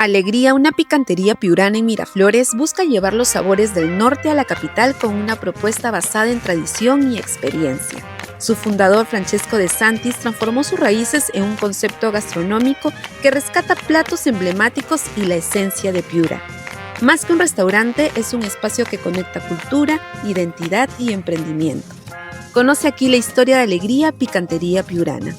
Alegría, una picantería piurana en Miraflores, busca llevar los sabores del norte a la capital con una propuesta basada en tradición y experiencia. Su fundador, Francesco De Santis, transformó sus raíces en un concepto gastronómico que rescata platos emblemáticos y la esencia de Piura. Más que un restaurante, es un espacio que conecta cultura, identidad y emprendimiento. Conoce aquí la historia de Alegría, picantería piurana.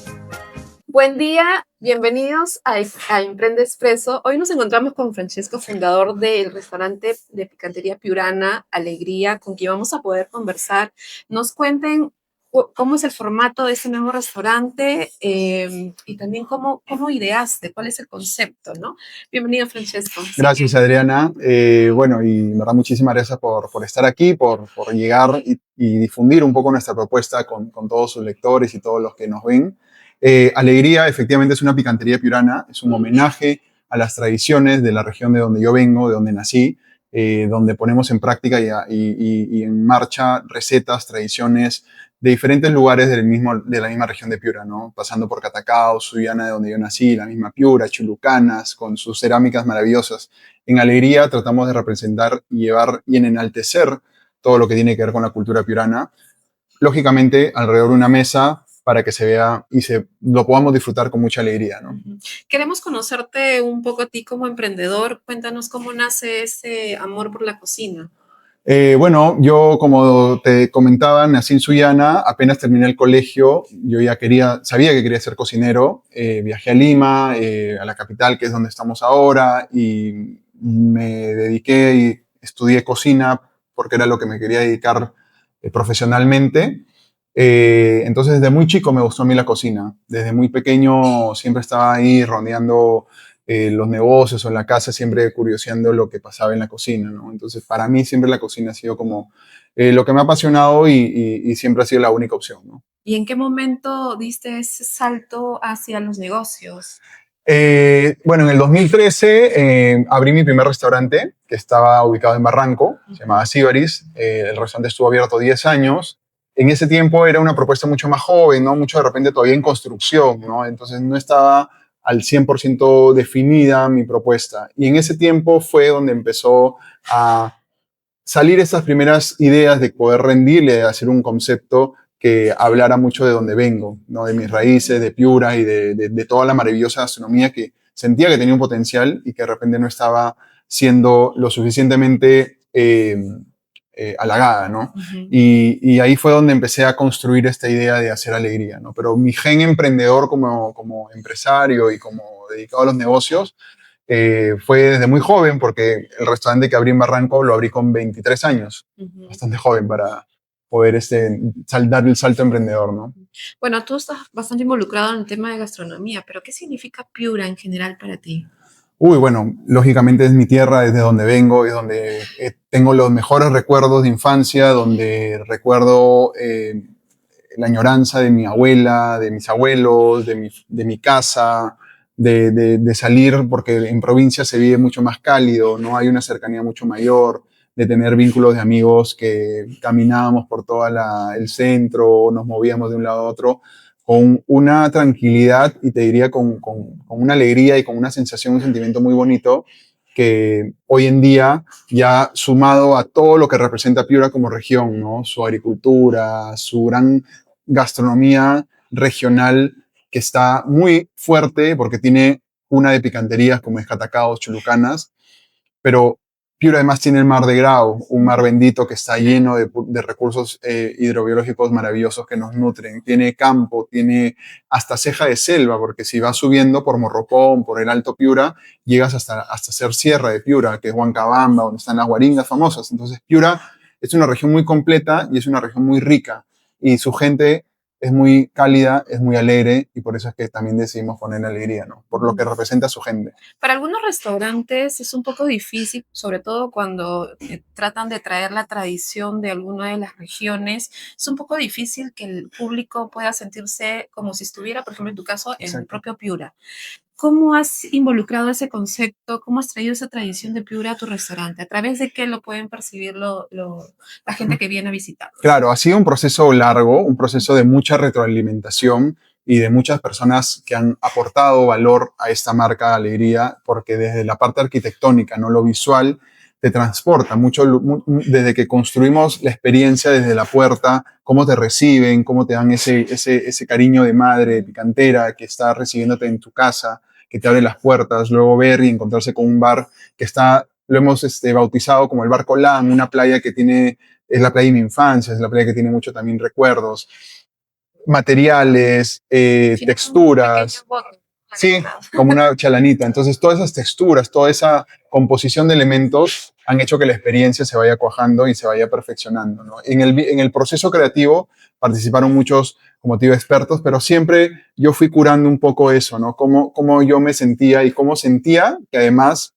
Buen día, bienvenidos a Emprende Expreso. Hoy nos encontramos con Francesco, fundador del restaurante de picantería piurana Alegría, con quien vamos a poder conversar. Nos cuenten cómo es el formato de este nuevo restaurante y también cómo ideaste, cuál es el concepto, ¿no? Bienvenido, Francesco. Gracias, Adriana. Bueno, y en verdad muchísimas gracias por estar aquí, por llegar y difundir un poco nuestra propuesta con todos sus lectores y todos los que nos ven. Alegría, efectivamente, es una picantería piurana, es un homenaje a las tradiciones de la región de donde yo vengo, de donde nací, donde ponemos en práctica y en marcha recetas, tradiciones de diferentes lugares de la misma región de Piura, ¿no? Pasando por Catacao, Sullana, de donde yo nací, la misma Piura, Chulucanas, con sus cerámicas maravillosas. En Alegría tratamos de representar y llevar y en enaltecer todo lo que tiene que ver con la cultura piurana, lógicamente alrededor de una mesa para que se vea y lo podamos disfrutar con mucha alegría, ¿no? Queremos conocerte un poco a ti como emprendedor. Cuéntanos cómo nace ese amor por la cocina. Bueno, yo como te comentaba, nací en Sullana, apenas terminé el colegio, yo ya sabía que quería ser cocinero, viajé a Lima, a la capital, que es donde estamos ahora, y me dediqué y estudié cocina porque era lo que me quería dedicar profesionalmente. Entonces, desde muy chico me gustó a mí la cocina. Desde muy pequeño siempre estaba ahí rondeando los negocios o en la casa, siempre curioseando lo que pasaba en la cocina, ¿no? Entonces, para mí siempre la cocina ha sido como lo que me ha apasionado y siempre ha sido la única opción, ¿no? ¿Y en qué momento diste ese salto hacia los negocios? Bueno, en el 2013 abrí mi primer restaurante que estaba ubicado en Barranco, se llamaba Sibaris. El restaurante estuvo abierto 10 años. En ese tiempo era una propuesta mucho más joven, ¿no? Mucho de repente todavía en construcción, ¿no? Entonces no estaba al 100% definida mi propuesta. Y en ese tiempo fue donde empezó a salir esas primeras ideas de poder rendirle, de hacer un concepto que hablara mucho de donde vengo, ¿no? De mis raíces, de Piura y de toda la maravillosa gastronomía que sentía que tenía un potencial y que de repente no estaba siendo lo suficientemente halagada, ¿no? Y ahí fue donde empecé a construir esta idea de hacer alegría, ¿no? Pero mi gen emprendedor como empresario y como dedicado a los negocios fue desde muy joven, porque el restaurante que abrí en Barranco lo abrí con 23 años, bastante joven para poder dar el salto emprendedor, ¿no? Bueno, tú estás bastante involucrado en el tema de gastronomía, pero ¿qué significa Piura en general para ti? Uy, bueno, lógicamente es mi tierra, desde donde vengo, es donde tengo los mejores recuerdos de infancia, donde recuerdo la añoranza de mi abuela, de mis abuelos, de mi casa, de salir, porque en provincia se vive mucho más cálido, ¿no? Hay una cercanía mucho mayor, de tener vínculos de amigos que caminábamos por todo el centro, nos movíamos de un lado a otro con una tranquilidad y te diría con una alegría y con una sensación, un sentimiento muy bonito que hoy en día, ya sumado a todo lo que representa Piura como región, ¿no? Su agricultura, su gran gastronomía regional que está muy fuerte porque tiene una de picanterías como es Catacaos, Chulucanas, pero Piura además tiene el mar de Grau, un mar bendito que está lleno de recursos hidrobiológicos maravillosos que nos nutren. Tiene campo, tiene hasta ceja de selva, porque si vas subiendo por Morropón, por el Alto Piura, llegas hasta ser Sierra de Piura, que es Huancabamba, donde están las guaringas famosas. Entonces Piura es una región muy completa y es una región muy rica. Y su gente es muy cálida, es muy alegre, y por eso es que también decidimos poner alegría, ¿no? Por lo que representa a su gente. Para algunos restaurantes es un poco difícil, sobre todo cuando tratan de traer la tradición de alguna de las regiones. Es un poco difícil que el público pueda sentirse como si estuviera, por ejemplo, en tu caso, en el propio Piura. ¿Cómo has involucrado ese concepto? ¿Cómo has traído esa tradición de Piura a tu restaurante? ¿A través de qué lo pueden percibir la gente que viene a visitar? Claro, ha sido un proceso largo, un proceso de mucha retroalimentación, y de muchas personas que han aportado valor a esta marca Alegría, porque desde la parte arquitectónica, no lo visual, te transporta mucho, desde que construimos la experiencia desde la puerta, cómo te reciben, cómo te dan ese cariño de madre, de picantera, que está recibiéndote en tu casa, que te abre las puertas, luego ver y encontrarse con un bar que está, lo hemos bautizado como el Bar Colán, una playa que tiene, es la playa de mi infancia, es la playa que tiene mucho también recuerdos, materiales, texturas. Sí, como una chalanita. Entonces, todas esas texturas, toda esa composición de elementos han hecho que la experiencia se vaya cuajando y se vaya perfeccionando, ¿no? En el proceso creativo participaron muchos, como te digo, expertos, pero siempre yo fui curando un poco eso, ¿no? Cómo yo me sentía y cómo sentía que además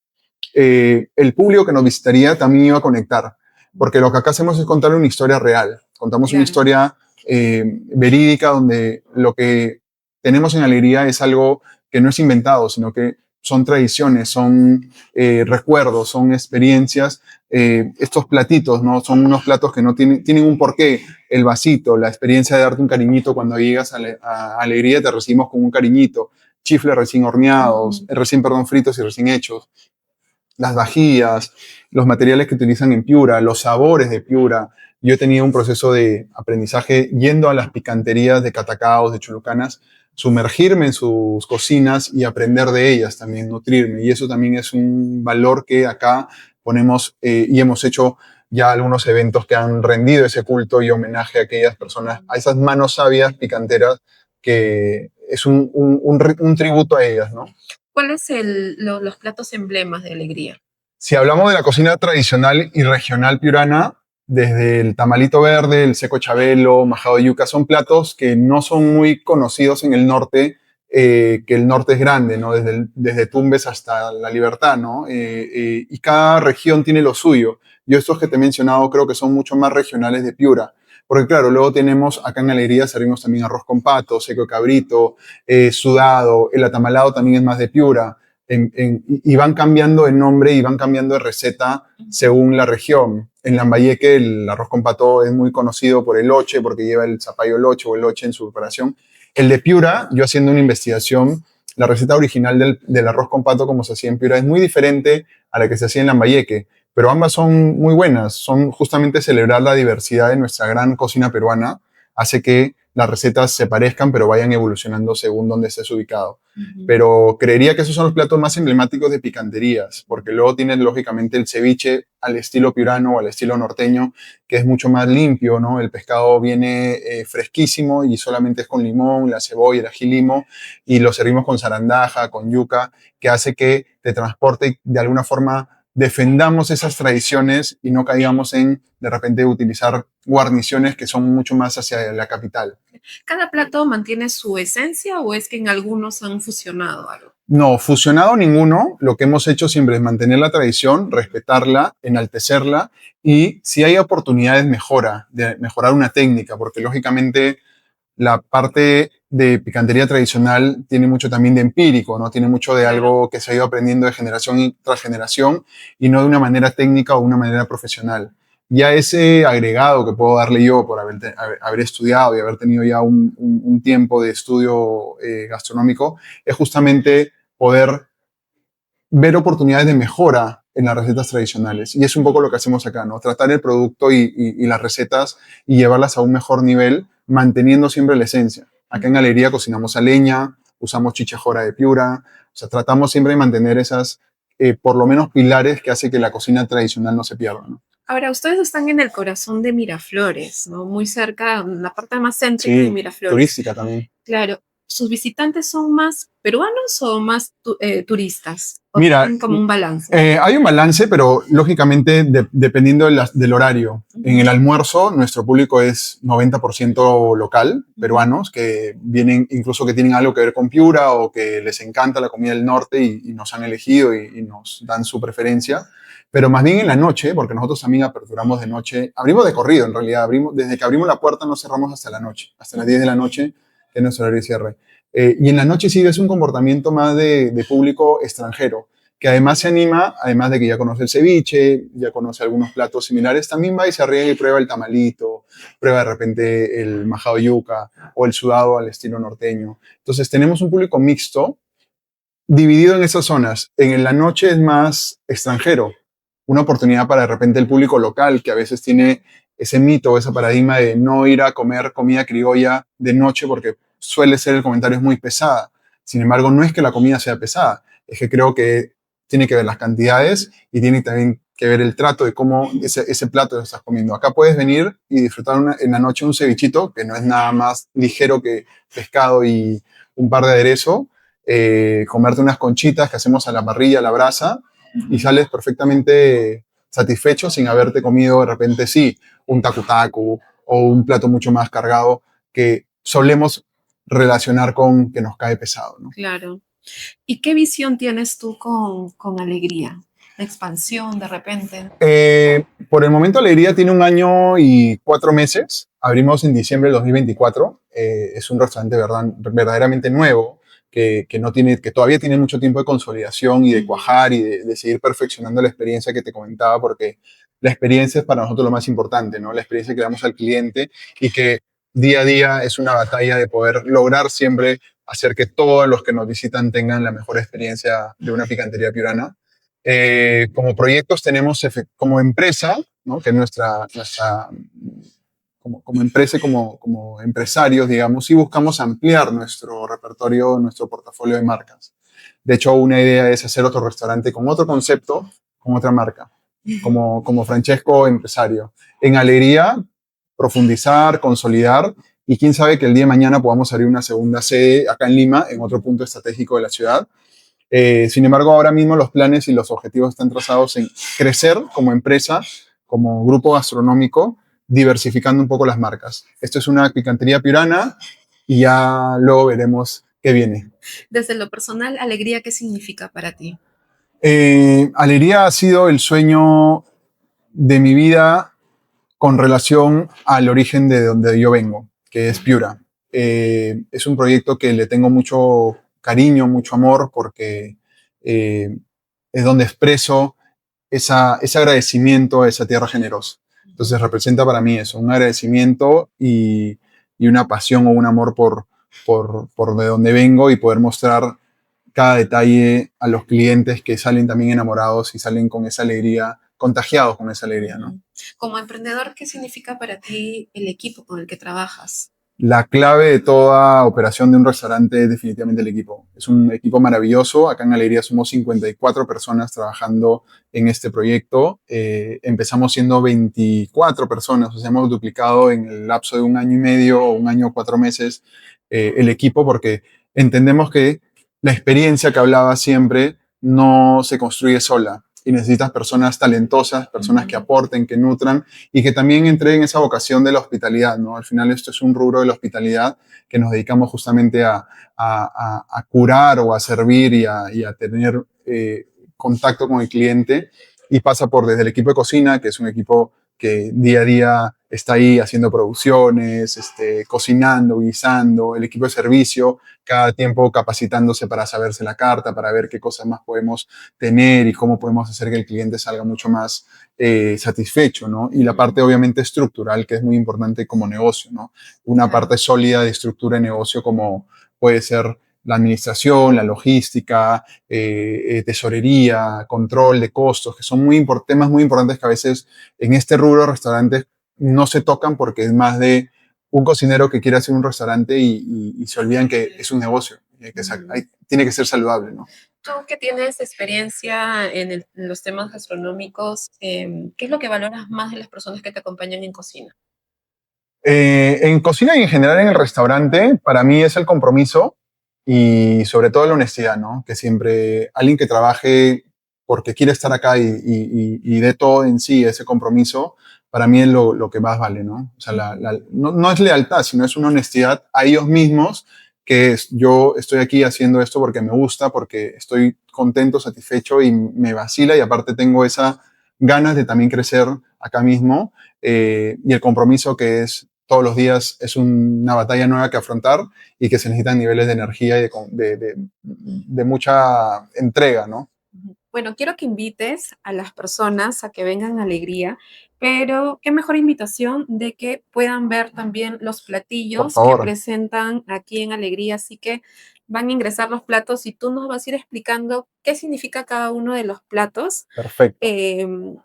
el público que nos visitaría también iba a conectar. Porque lo que acá hacemos es contarle una historia real. Contamos una historia verídica donde lo que tenemos en Alegría es algo que no es inventado, sino que son tradiciones, son recuerdos, son experiencias. Estos platitos, ¿no? Son unos platos que no tienen un porqué. El vasito, la experiencia de darte un cariñito cuando llegas a Alegría, te recibimos con un cariñito. Chifles recién horneados, fritos y recién hechos. Las vajillas, los materiales que utilizan en Piura, los sabores de Piura. Yo he tenido un proceso de aprendizaje yendo a las picanterías de Catacaos, de Chulucanas, sumergirme en sus cocinas y aprender de ellas también, nutrirme. Y eso también es un valor que acá ponemos y hemos hecho ya algunos eventos que han rendido ese culto y homenaje a aquellas personas, a esas manos sabias picanteras, que es un tributo a ellas, ¿no? ¿Cuáles los platos emblemas de Alegría? Si hablamos de la cocina tradicional y regional piurana, desde el tamalito verde, el seco chabelo, majado de yuca, son platos que no son muy conocidos en el norte, que el norte es grande, ¿no? Desde Tumbes hasta La Libertad, ¿no? Y cada región tiene lo suyo. Yo estos que te he mencionado creo que son mucho más regionales de Piura. Porque claro, luego tenemos, acá en Alegría servimos también arroz con pato, seco de cabrito, sudado, el atamalado también es más de Piura. Y van cambiando de nombre y van cambiando de receta según la región. En Lambayeque el arroz con pato es muy conocido por el loche, porque lleva el zapallo loche o el loche en su preparación. El de Piura, yo haciendo una investigación, la receta original del arroz con pato como se hacía en Piura es muy diferente a la que se hacía en Lambayeque, pero ambas son muy buenas. Son justamente celebrar la diversidad de nuestra gran cocina peruana, hace que las recetas se parezcan, pero vayan evolucionando según donde estés ubicado. Pero creería que esos son los platos más emblemáticos de picanterías, porque luego tienes lógicamente el ceviche al estilo piurano o al estilo norteño, que es mucho más limpio, ¿no? El pescado viene fresquísimo y solamente es con limón, la cebolla, el ají limo, y lo servimos con zarandaja, con yuca, que hace que te transporte y de alguna forma defendamos esas tradiciones y no caigamos en, de repente, utilizar guarniciones que son mucho más hacia la capital. ¿Cada plato mantiene su esencia o es que en algunos han fusionado algo? No, fusionado ninguno. Lo que hemos hecho siempre es mantener la tradición, respetarla, enaltecerla y si hay oportunidades de mejorar una técnica, porque lógicamente la parte de picantería tradicional tiene mucho también de empírico, ¿no? Tiene mucho de algo que se ha ido aprendiendo de generación tras generación y no de una manera técnica o de una manera profesional. Ya ese agregado que puedo darle yo por haber estudiado y haber tenido ya un tiempo de estudio gastronómico es justamente poder ver oportunidades de mejora en las recetas tradicionales. Y es un poco lo que hacemos acá, ¿no? Tratar el producto y las recetas y llevarlas a un mejor nivel, manteniendo siempre la esencia. Acá en Alegría cocinamos a leña, usamos chichajora de Piura, o sea, tratamos siempre de mantener esas, por lo menos, pilares que hace que la cocina tradicional no se pierda, ¿no? Ahora, ustedes están en el corazón de Miraflores, ¿no? Muy cerca, en la parte más céntrica de Miraflores. Turística también. Claro. ¿Sus visitantes son más peruanos o más turistas? ¿O Mira, tienen como un balance? hay un balance, pero lógicamente dependiendo del horario. En el almuerzo, nuestro público es 90% local, peruanos, que vienen, incluso que tienen algo que ver con Piura o que les encanta la comida del norte y nos han elegido y nos dan su preferencia. Pero más bien en la noche, porque nosotros también aperturamos de noche, abrimos de corrido en realidad, desde que abrimos la puerta no cerramos hasta la noche, hasta las 10 de la noche, que es nuestro horario de cierre. Y en la noche sí ves un comportamiento más de público extranjero, que además se anima, además de que ya conoce el ceviche, ya conoce algunos platos similares, también va y se arriesga y prueba el tamalito, prueba de repente el majado yuca o el sudado al estilo norteño. Entonces tenemos un público mixto dividido en esas zonas. En la noche es más extranjero, una oportunidad para de repente el público local, que a veces tiene ese mito o ese paradigma de no ir a comer comida criolla de noche porque suele ser el comentario es muy pesada. Sin embargo, no es que la comida sea pesada, es que creo que tiene que ver las cantidades y tiene también que ver el trato de cómo ese plato lo estás comiendo. Acá puedes venir y disfrutar en la noche un cevichito, que no es nada más ligero que pescado y un par de aderezo, comerte unas conchitas que hacemos a la parrilla, a la brasa, y sales perfectamente satisfecho sin haberte comido de repente, sí, un tacu-tacu o un plato mucho más cargado que solemos relacionar con que nos cae pesado, ¿no? Claro. ¿Y qué visión tienes tú con Alegría? ¿La expansión de repente? Por el momento Alegría tiene 1 año y 4 meses. Abrimos en diciembre del 2024. Es un restaurante verdaderamente nuevo que no tiene, que todavía tiene mucho tiempo de consolidación y de cuajar y de seguir perfeccionando la experiencia que te comentaba, porque la experiencia es para nosotros lo más importante, ¿no? La experiencia que damos al cliente y que día a día es una batalla de poder lograr siempre hacer que todos los que nos visitan tengan la mejor experiencia de una picantería piurana. Como proyectos tenemos como empresa, ¿no? Que es como empresa y como empresarios, digamos, sí buscamos ampliar nuestro repertorio, nuestro portafolio de marcas. De hecho, una idea es hacer otro restaurante con otro concepto, con otra marca, como Francesco empresario. En Alegría, profundizar, consolidar y quién sabe que el día de mañana podamos abrir una segunda sede acá en Lima, en otro punto estratégico de la ciudad. Sin embargo, ahora mismo los planes y los objetivos están trazados en crecer como empresa, como grupo gastronómico, diversificando un poco las marcas. Esto es una picantería piurana y ya luego veremos qué viene. Desde lo personal, Alegría, ¿qué significa para ti? Alegría ha sido el sueño de mi vida con relación al origen de donde yo vengo, que es Piura. Es un proyecto que le tengo mucho cariño, mucho amor, porque eh, es donde expreso ese agradecimiento a esa tierra generosa. Entonces representa para mí eso, un agradecimiento y una pasión o un amor por de donde vengo y poder mostrar cada detalle a los clientes que salen también enamorados y salen con esa alegría, contagiados con esa alegría, ¿no? Como emprendedor, ¿qué significa para ti el equipo con el que trabajas? La clave de toda operación de un restaurante es definitivamente el equipo. Es un equipo maravilloso. Acá en Alegría somos 54 personas trabajando en este proyecto. Empezamos siendo 24 personas, o sea, hemos duplicado en el lapso de 1 año y medio o 1 año 4 meses el equipo porque entendemos que la experiencia que hablaba siempre no se construye sola y necesitas personas talentosas, personas que aporten, que nutran y que también entreguen esa vocación de la hospitalidad, ¿no? Al final esto es un rubro de la hospitalidad que nos dedicamos justamente a curar o a servir y a tener contacto con el cliente y pasa por desde el equipo de cocina, que es un equipo que día a día está ahí haciendo producciones, cocinando, guisando, el equipo de servicio, cada tiempo capacitándose para saberse la carta, para ver qué cosas más podemos tener y cómo podemos hacer que el cliente salga mucho más satisfecho, ¿no? Y la parte obviamente estructural, que es muy importante como negocio, ¿no? Una parte sólida de estructura de negocio como puede ser la administración, la logística, tesorería, control de costos, que son temas muy importantes que a veces en este rubro de restaurantes no se tocan porque es más de un cocinero que quiere hacer un restaurante y se olvidan que es un negocio, tiene que ser saludable, ¿no? Tú que tienes experiencia en los temas gastronómicos, ¿qué es lo que valoras más de las personas que te acompañan en cocina? En cocina y en general en el restaurante, para mí es el compromiso y sobre todo la honestidad, ¿no? Que siempre alguien que trabaje porque quiere estar acá y dé todo en sí, ese compromiso, para mí es lo que más vale, ¿no? O sea, no es lealtad, sino es una honestidad a ellos mismos, que es, yo estoy aquí haciendo esto porque me gusta, porque estoy contento, satisfecho y me vacila y aparte tengo esa ganas de también crecer acá mismo y el compromiso que es todos los días es una batalla nueva que afrontar y que se necesitan niveles de energía y de mucha entrega, ¿no? Bueno, quiero que invites a las personas a que vengan a Alegría, pero qué mejor invitación de que puedan ver también los Por platillos que favor. presentan aquí en Alegría. Así que van a ingresar los platos y tú nos vas a ir explicando qué significa cada uno de los platos. Perfecto. Em,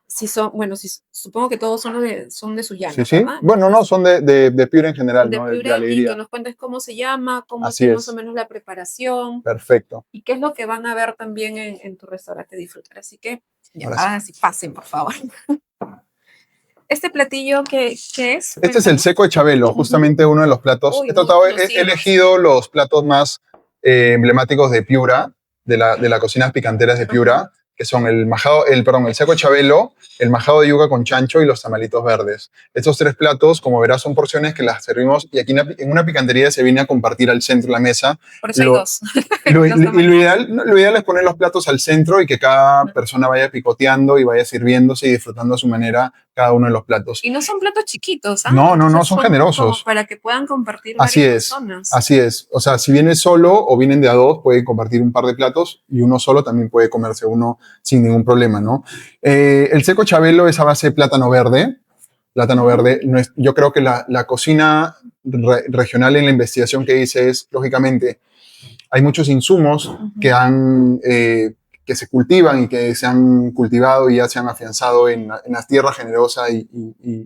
si son, bueno, si, supongo que todos son de Sí, Sullana, sí. ¿verdad? Bueno, no, Entonces, son de Piura en general, de ¿no? De Piura y que alegría. nos cuentes cómo se llama, cómo Así así más o es. menos la preparación Perfecto. y qué es lo que van a ver también en tu restaurante disfrutar. Así que, ya, Ahora sí. ahora sí, pasen, por favor. Este platillo, ¿qué es? Este es el Cuéntanos. seco de Chabelo, justamente uno de los platos. Uy, He muy tratado, he conocidos. elegido los platos más emblemáticos de Piura, de las cocinas picanteras de Ajá. Piura, que son el seco de Chabelo, el majado de yuca con chancho y los tamalitos verdes. Estos tres platos, como verás, son porciones que las servimos y aquí en una picantería se viene a compartir al centro de la mesa. Por eso hay Lo, dos. y Los lo tamalitos. ideal, no, lo ideal es poner los platos al centro y que cada persona vaya picoteando y vaya sirviéndose y disfrutando a su manera cada uno de los platos. Y no son platos chiquitos, ¿ah? No, no, no, Entonces, son como generosos. para que puedan compartir Así varias es, personas. así es. O sea, si vienes solo o vienen de a dos, pueden compartir un par de platos y uno solo también puede comerse uno sin ningún problema, ¿no? El seco Chabelo es a base de plátano verde. Plátano Ujú, verde, yo creo que la cocina regional en la investigación que hice es, lógicamente, hay muchos insumos ujú. que se cultivan y que se han cultivado y ya se han afianzado en la tierra generosa y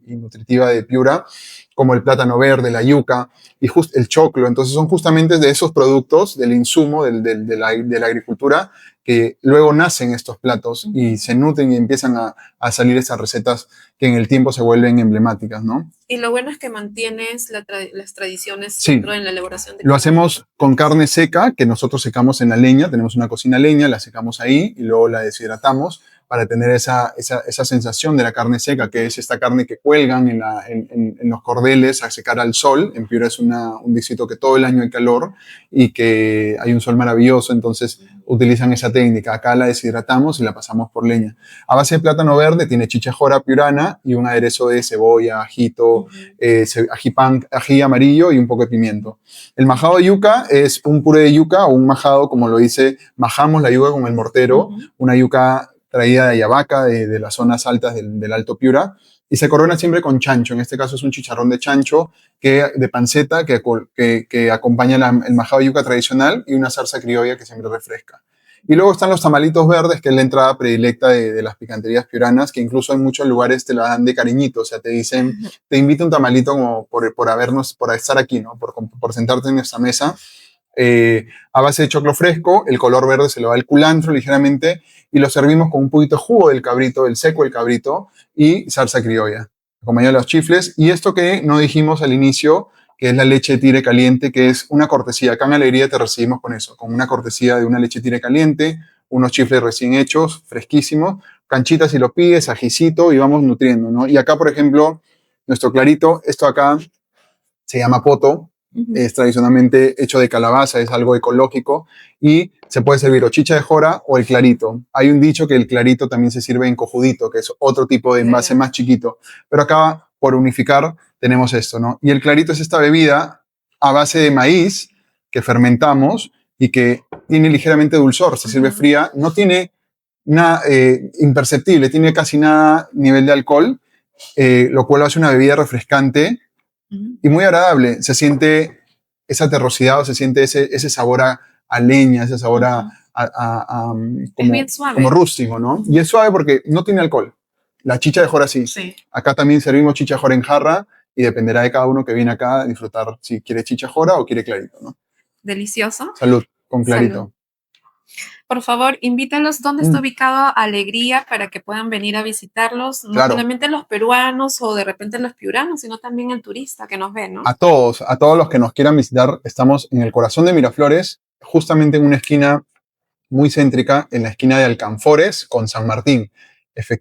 nutritiva de Piura, como el plátano verde, la yuca y el choclo. Entonces son justamente de esos productos, del insumo, de la agricultura, que luego nacen estos platos y Ujú. se nutren y empiezan a salir esas recetas que en el tiempo se vuelven emblemáticas, ¿no? Y lo bueno es que mantienes las tradiciones Sí, dentro de la elaboración de lo cada hacemos plato. con carne seca, que nosotros secamos en la leña, tenemos una cocina a leña, la secamos ahí y luego la deshidratamos para tener esa sensación de la carne seca, que Ujú. es esta carne que cuelgan en los cordeles a secar al sol. En Piura es un distrito que todo el año hay calor y que hay un sol maravilloso, entonces utilizan esa técnica. Acá la deshidratamos y la pasamos por leña. A base de plátano verde tiene chicha jora piurana y un aderezo de cebolla, ajito, Ujú. ají amarillo y un poco de pimiento. El majado de yuca es un puré de yuca o un majado, como lo dice, majamos la yuca con el mortero, Ujú. una yuca traída de Ayabaca, de las zonas altas del Alto Piura, y se corona siempre con chancho. En este caso es un chicharrón de chancho, de panceta, que acompaña el majado de yuca tradicional y una salsa criolla que siempre refresca. Y luego están los tamalitos verdes, que es la entrada predilecta de las picanterías piuranas, que incluso en muchos lugares te la dan de cariñito, o sea, te dicen, te invito un tamalito como por estar aquí, ¿no? Por sentarte en nuestra mesa. A base de choclo fresco, el color verde se le va al culantro ligeramente y lo servimos con un poquito de jugo del cabrito, del seco del cabrito y salsa criolla, acompañado de los chifles. Y esto que no dijimos al inicio, que es la leche de tigre caliente, que es una cortesía. Acá en Alegría te recibimos con eso, con una cortesía de una leche de tigre caliente, unos chifles recién hechos, fresquísimos, canchitas si lo pides, ajicito y vamos nutriendo, ¿no? Y acá, por ejemplo, nuestro clarito, esto acá se llama poto, Ujú. es tradicionalmente hecho de calabaza, es algo ecológico y se puede servir o chicha de jora o el clarito. Hay un dicho que el clarito también se sirve en cojudito, que es otro tipo de Ya, envase ya. más chiquito, pero acá por unificar tenemos esto, ¿no? Y el clarito es esta bebida a base de maíz que fermentamos y que tiene ligeramente dulzor, se sirve Ajá. fría, no tiene nada imperceptible, tiene casi nada nivel de alcohol, lo cual hace una bebida refrescante Ujú. y muy agradable. Se siente esa terrosidad o se siente ese sabor a leña, ese sabor Ujú. Es bien como suave. rústico, ¿no? Y Ujú. es suave porque no tiene alcohol. La chicha de jora sí. Sí, Acá también servimos chicha jora en jarra y dependerá de cada uno que viene acá a disfrutar si quiere chicha jora o quiere clarito, ¿no? delicioso. Salud, con Salud. clarito. Por favor, invítalos dónde está Mm, ubicado Alegría para que puedan venir a visitarlos, no claro. solamente los peruanos o de repente los piuranos, sino también el turista que nos ve, ¿no? A todos los que nos quieran visitar, estamos en el corazón de Miraflores, justamente en una esquina muy céntrica en la esquina de Alcanfores con San Martín,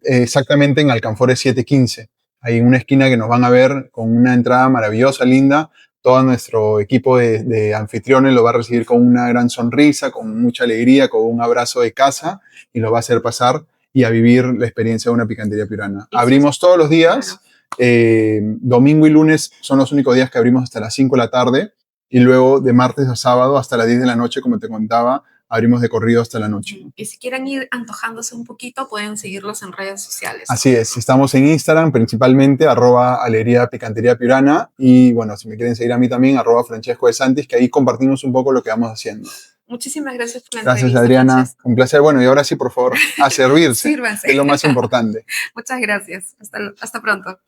exactamente en Alcanfores 715. Hay una esquina que nos van a ver con una entrada maravillosa, linda. Todo nuestro equipo de anfitriones lo va a recibir con una gran sonrisa, con mucha alegría, con un abrazo de casa y lo va a hacer pasar y a vivir la experiencia de una picantería piurana. Y sí, Abrimos todos los claro. días, domingo y lunes son los únicos días que abrimos hasta las 5 de la tarde y luego de martes a sábado hasta las 10 de la noche, como te contaba, abrimos de corrido hasta la noche. Y si quieren ir antojándose un poquito, pueden seguirlos en redes sociales. Así es, estamos en Instagram principalmente, @alegría picantería piurana, y bueno, si me quieren seguir a mí también, @Francesco de Santis, que ahí compartimos un poco lo que vamos haciendo. Muchísimas gracias por la Gracias, entrevista, Adriana. Francesco. Un placer. Bueno, y ahora sí, por favor, a servirse. Sírvanse. Es lo más importante. Muchas gracias. Hasta pronto.